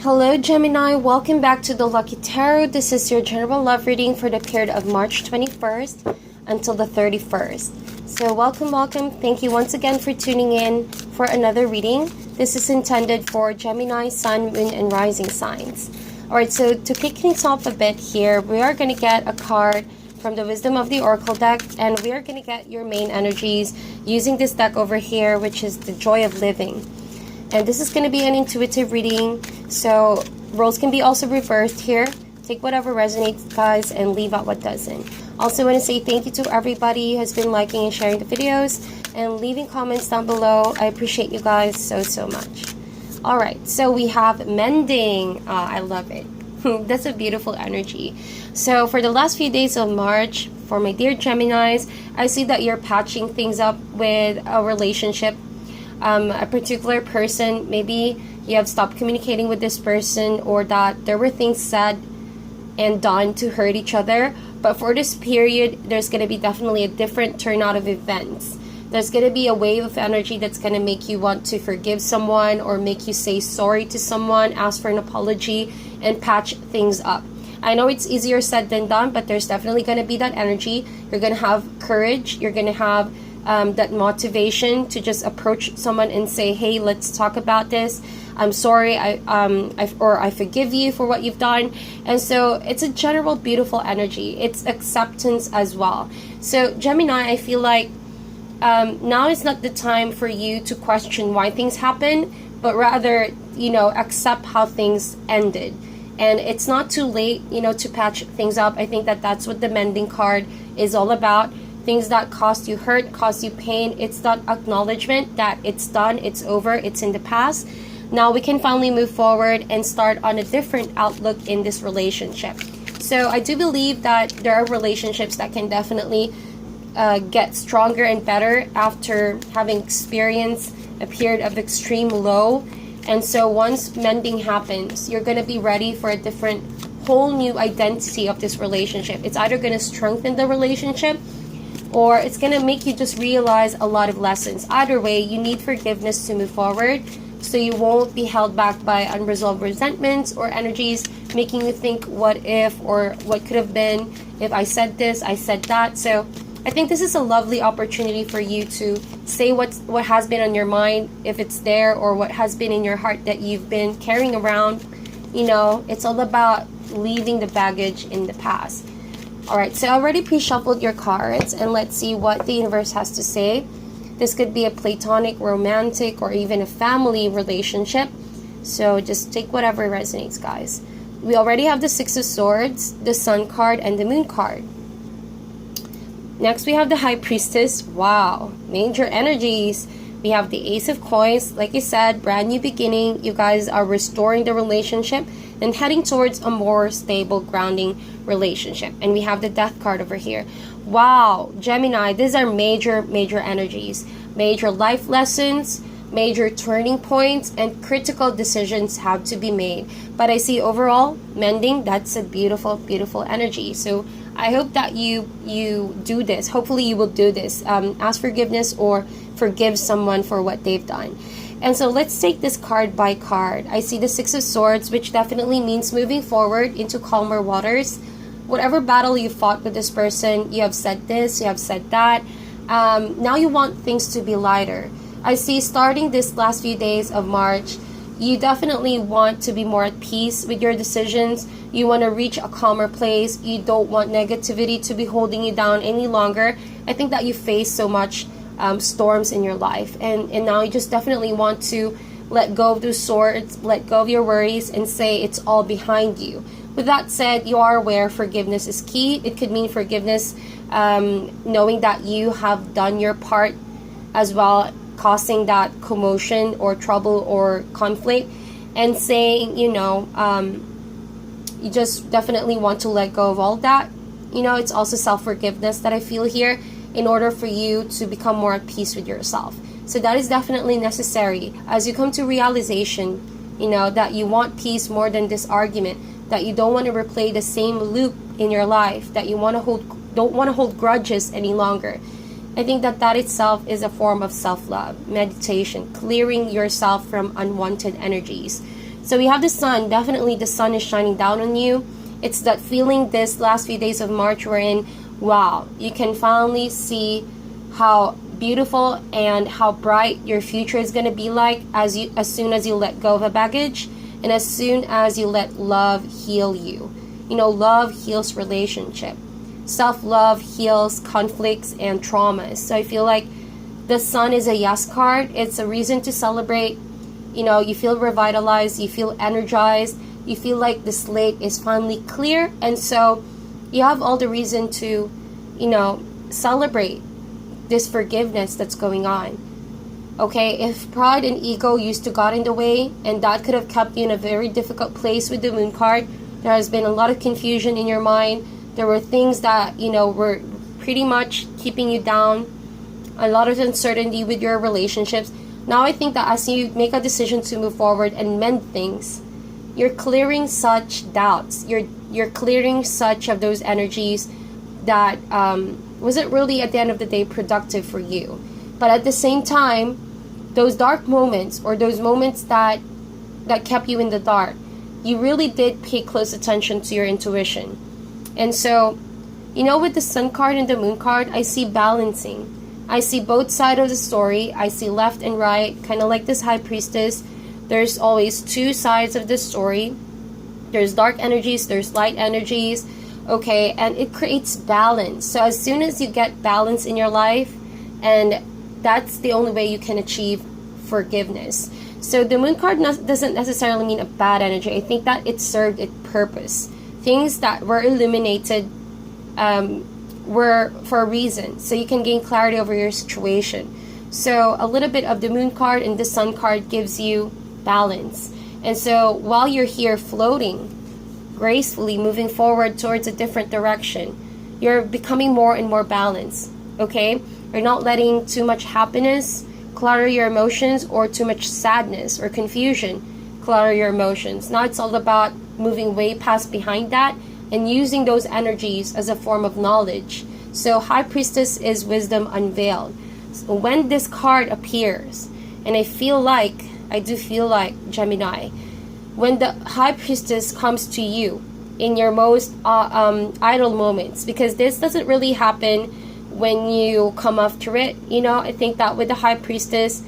Hello Gemini, welcome back to the Lucky Tarot. This is your general love reading for the period of March 21st until the 31st. So welcome. Thank you once again for tuning in for another reading. This is intended for Gemini, Sun, Moon, and Rising signs. Alright, so to kick things off a bit here, we are going to get a card from the Wisdom of the Oracle deck, and we are going to get your main energies using this deck over here, which is the Joy of Living. And this is going to be an intuitive reading, so roles can be also reversed here. Take whatever resonates, guys, and leave out what doesn't. Also want to say thank you to everybody who has been liking and sharing the videos and leaving comments down below. I appreciate you guys so much. Alright, so we have Mending. I love it. That's a beautiful energy. So for the last few days of March, for my dear Geminis, I see that you're patching things up with a relationship. A particular person, maybe you have stopped communicating with this person, or that there were things said and done to hurt each other. But for this period, there's going to be definitely a different turnout of events. There's going to be a wave of energy that's going to make you want to forgive someone, or make you say sorry to someone, ask for an apology, and patch things up. I know it's easier said than done, but there's definitely going to be that energy. You're going to have courage. You're going to have that motivation to just approach someone and say, hey, let's talk about this. I'm sorry, I forgive you for what you've done. And so it's a general beautiful energy. It's acceptance as well. So Gemini, I feel like now is not the time for you to question why things happen, but rather, accept how things ended. And it's not too late, to patch things up. I think that that's what the Mending card is all about. Things that cost you hurt, cost you pain, it's that acknowledgement that it's done, it's over, it's in the past. Now we can finally move forward and start on a different outlook in this relationship. So I do believe that there are relationships that can definitely get stronger and better after having experienced a period of extreme low. And so once mending happens, you're going to be ready for a different, whole new identity of this relationship. It's either going to strengthen the relationship, or it's going to make you just realize a lot of lessons. Either way, you need forgiveness to move forward, so you won't be held back by unresolved resentments or energies making you think, what if, or what could have been if I said this, I said that. So I think this is a lovely opportunity for you to say what has been on your mind, if it's there, or what has been in your heart that you've been carrying around. It's all about leaving the baggage in the past. Alright, so I already pre-shuffled your cards, and let's see what the universe has to say. This could be a platonic, romantic, or even a family relationship. So just take whatever resonates, guys. We already have the Six of Swords, the Sun card, and the Moon card. Next, we have the High Priestess. Wow, major energies. We have the Ace of Coins. Like I said, brand new beginning. You guys are restoring the relationship and heading towards a more stable, grounding relationship. And we have the Death card over here. Wow, Gemini, these are major energies. Major life lessons, major turning points, and critical decisions have to be made. But I see overall, mending, that's a beautiful energy. So I hope that you do this. Hopefully you will do this. Ask forgiveness or forgive someone for what they've done. And so let's take this card by card. I see the Six of Swords, which definitely means moving forward into calmer waters. Whatever battle you fought with this person, you have said this, you have said that. Now you want things to be lighter. I see starting this last few days of March, you definitely want to be more at peace with your decisions. You want to reach a calmer place. You don't want negativity to be holding you down any longer. I think that you face so much storms in your life, and now you just definitely want to let go of those swords, let go of your worries, and say it's all behind you. With that said, you are aware forgiveness is key. It could mean forgiveness, knowing that you have done your part as well, causing that commotion or trouble or conflict, and saying, you just definitely want to let go of all that. It's also self-forgiveness that I feel here, in order for you to become more at peace with yourself. So that is definitely necessary as you come to realization, that you want peace more than this argument, that you don't want to replay the same loop in your life, that you don't want to hold grudges any longer. I think that that itself is a form of self-love, meditation, clearing yourself from unwanted energies. So we have the sun. Definitely the sun is shining down on you. It's that feeling this last few days of March we're in. Wow, you can finally see how beautiful and how bright your future is going to be like as soon as you let go of a baggage, and as soon as you let love heal you. You know, love heals relationship. Self-love heals conflicts and traumas. So I feel like the sun is a yes card. It's a reason to celebrate. You know, you feel revitalized, you feel energized, you feel like the slate is finally clear, and so you have all the reason to, you know, celebrate this forgiveness that's going on. Okay, if pride and ego used to got in the way, and that could have kept you in a very difficult place with the moon card, there has been a lot of confusion in your mind. There were things that, you know, were pretty much keeping you down, a lot of uncertainty with your relationships. Now I think that as you make a decision to move forward and mend things, you're clearing such doubts. You're clearing such of those energies that wasn't really at the end of the day productive for you. But at the same time, those dark moments, or those moments that kept you in the dark, you really did pay close attention to your intuition. And so, you know, with the sun card and the moon card, I see balancing. I see both sides of the story. I see left and right, kind of like this high priestess. There's always two sides of the story. There's dark energies, there's light energies, okay, and it creates balance. So as soon as you get balance in your life, and that's the only way you can achieve forgiveness. So the moon card doesn't necessarily mean a bad energy. I think that it served its purpose. Things that were illuminated were for a reason, so you can gain clarity over your situation. So a little bit of the moon card and the sun card gives you balance. And so while you're here floating gracefully, moving forward towards a different direction, you're becoming more and more balanced. Okay, you're not letting too much happiness clutter your emotions, or too much sadness or confusion clutter your emotions. Now it's all about moving way past behind that and using those energies as a form of knowledge. So high priestess is wisdom unveiled. So when this card appears, and I do feel like Gemini, when the high priestess comes to you in your most idle moments, because this doesn't really happen when you come after it. You know, I think that with the high priestess,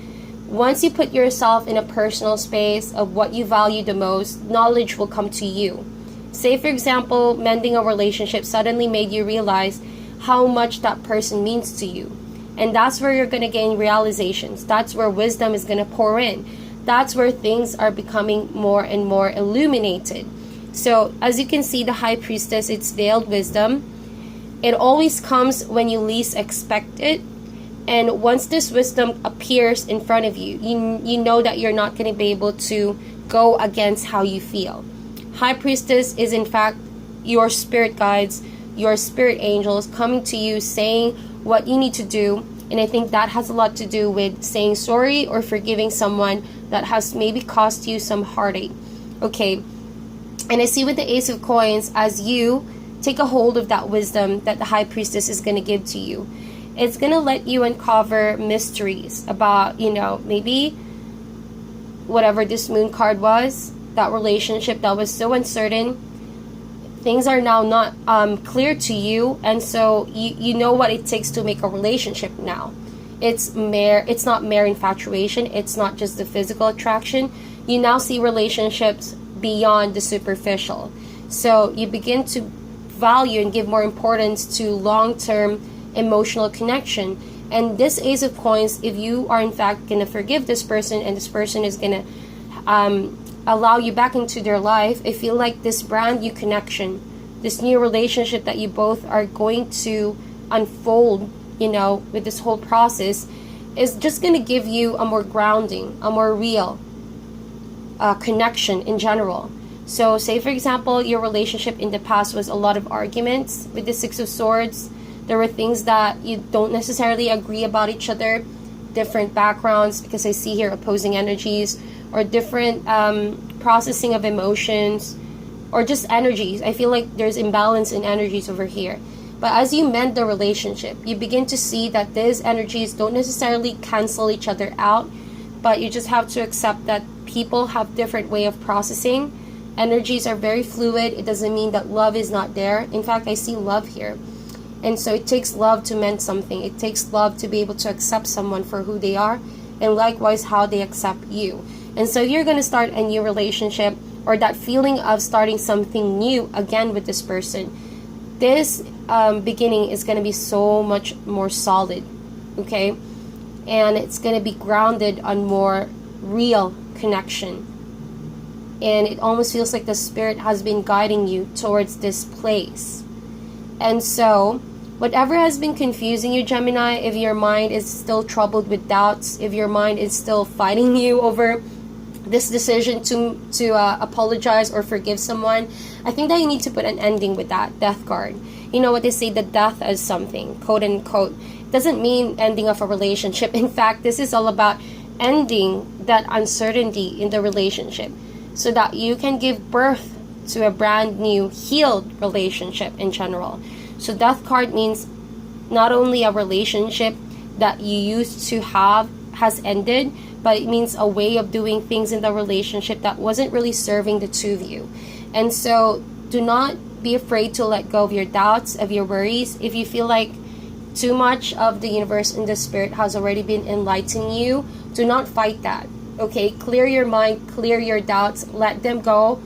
once you put yourself in a personal space of what you value the most, knowledge will come to you. Say for example, mending a relationship suddenly made you realize how much that person means to you, and that's where you're going to gain realizations. That's where wisdom is going to pour in. That's where things are becoming more and more illuminated. So as you can see, the high priestess, it's veiled wisdom. It always comes when you least expect it. And once this wisdom appears in front of you, you know that you're not going to be able to go against how you feel. High priestess is in fact your spirit guides, your spirit angels coming to you saying what you need to do. And I think that has a lot to do with saying sorry or forgiving someone that has maybe caused you some heartache. Okay, and I see with the Ace of Coins, as you take a hold of that wisdom that the high priestess is going to give to you, it's going to let you uncover mysteries about, you know, maybe whatever this moon card was, that relationship that was so uncertain. Things are now not clear to you, and so you know what it takes to make a relationship now. It's not mere infatuation. It's not just the physical attraction. You now see relationships beyond the superficial. So you begin to value and give more importance to long-term emotional connection. And this Ace of Coins, if you are in fact going to forgive this person, and this person is going to allow you back into their life, I feel like this brand new connection, this new relationship that you both are going to unfold, you know, with this whole process, is just going to give you a more grounding, a more real connection in general. So say for example, your relationship in the past was a lot of arguments with the Six of Swords. There were things that you don't necessarily agree about each other, different backgrounds, because I see here opposing energies, or different processing of emotions, or just energies. I feel like there's imbalance in energies over here. But as you mend the relationship, you begin to see that these energies don't necessarily cancel each other out, but you just have to accept that people have different way of processing. Energies are very fluid. It doesn't mean that love is not there. In fact, I see love here. And so it takes love to mend something. It takes love to be able to accept someone for who they are, and likewise how they accept you. And so you're going to start a new relationship, or that feeling of starting something new again with this person. This beginning is going to be so much more solid, okay? And it's going to be grounded on more real connection. And it almost feels like the spirit has been guiding you towards this place. And so whatever has been confusing you, Gemini, if your mind is still troubled with doubts, if your mind is still fighting you over this decision to apologize or forgive someone, I think that you need to put an ending with that death card. You know what they say, the death as something, quote unquote, doesn't mean ending of a relationship. In fact, this is all about ending that uncertainty in the relationship so that you can give birth to a brand new healed relationship in general. So death card means not only a relationship that you used to have has ended, but it means a way of doing things in the relationship that wasn't really serving the two of you. And so do not be afraid to let go of your doubts, of your worries. If you feel like too much of the universe and the spirit has already been enlightening you, do not fight that. Okay, clear your mind, clear your doubts, let them go.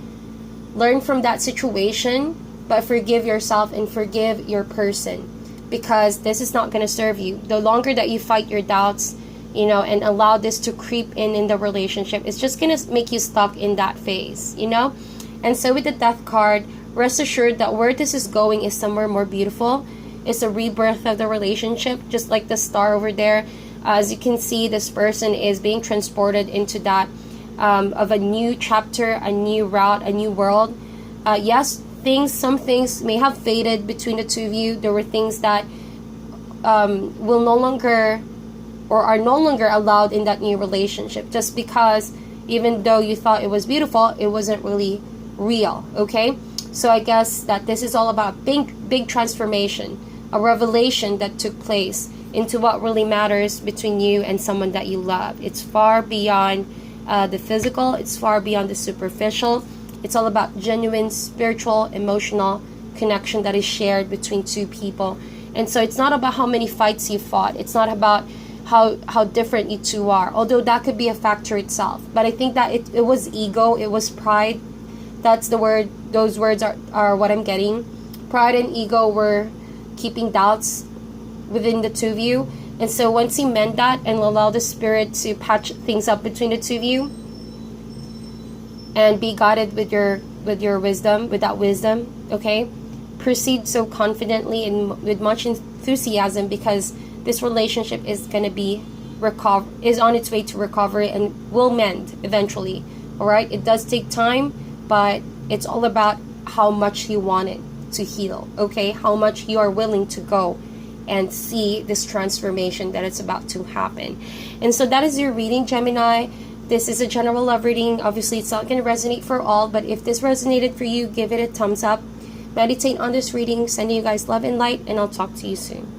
Learn from that situation, but forgive yourself and forgive your person, because this is not going to serve you. The longer that you fight your doubts, and allow this to creep in the relationship, it's just going to make you stuck in that phase, And so with the death card, rest assured that where this is going is somewhere more beautiful. It's a rebirth of the relationship, just like the star over there. As you can see, this person is being transported into that of a new chapter, a new route, a new world. Yes, some things may have faded between the two of you. There were things that will no longer or are no longer allowed in that new relationship, just because even though you thought it was beautiful, it wasn't really real, okay? So I guess that this is all about big transformation, a revelation that took place into what really matters between you and someone that you love. It's far beyond the physical. It's far beyond the superficial. It's all about genuine spiritual, emotional connection that is shared between two people. And so it's not about how many fights you fought. It's not about how different you two are, although that could be a factor itself. But I think that it was ego, it was pride. That's the word. Those words are what I'm getting. Pride and ego were keeping doubts within the two of you. And so once you mend that and allow the spirit to patch things up between the two of you, and be guided with your wisdom, with that wisdom, okay? Proceed so confidently and with much enthusiasm, because this relationship is going to be is on its way to recovery and will mend eventually. All right, it does take time, but it's all about how much you want it to heal, okay? How much you are willing to go and see this transformation that is about to happen. And so that is your reading, Gemini. This is a general love reading. Obviously, it's not going to resonate for all, but if this resonated for you, give it a thumbs up. Meditate on this reading. Sending you guys love and light, and I'll talk to you soon.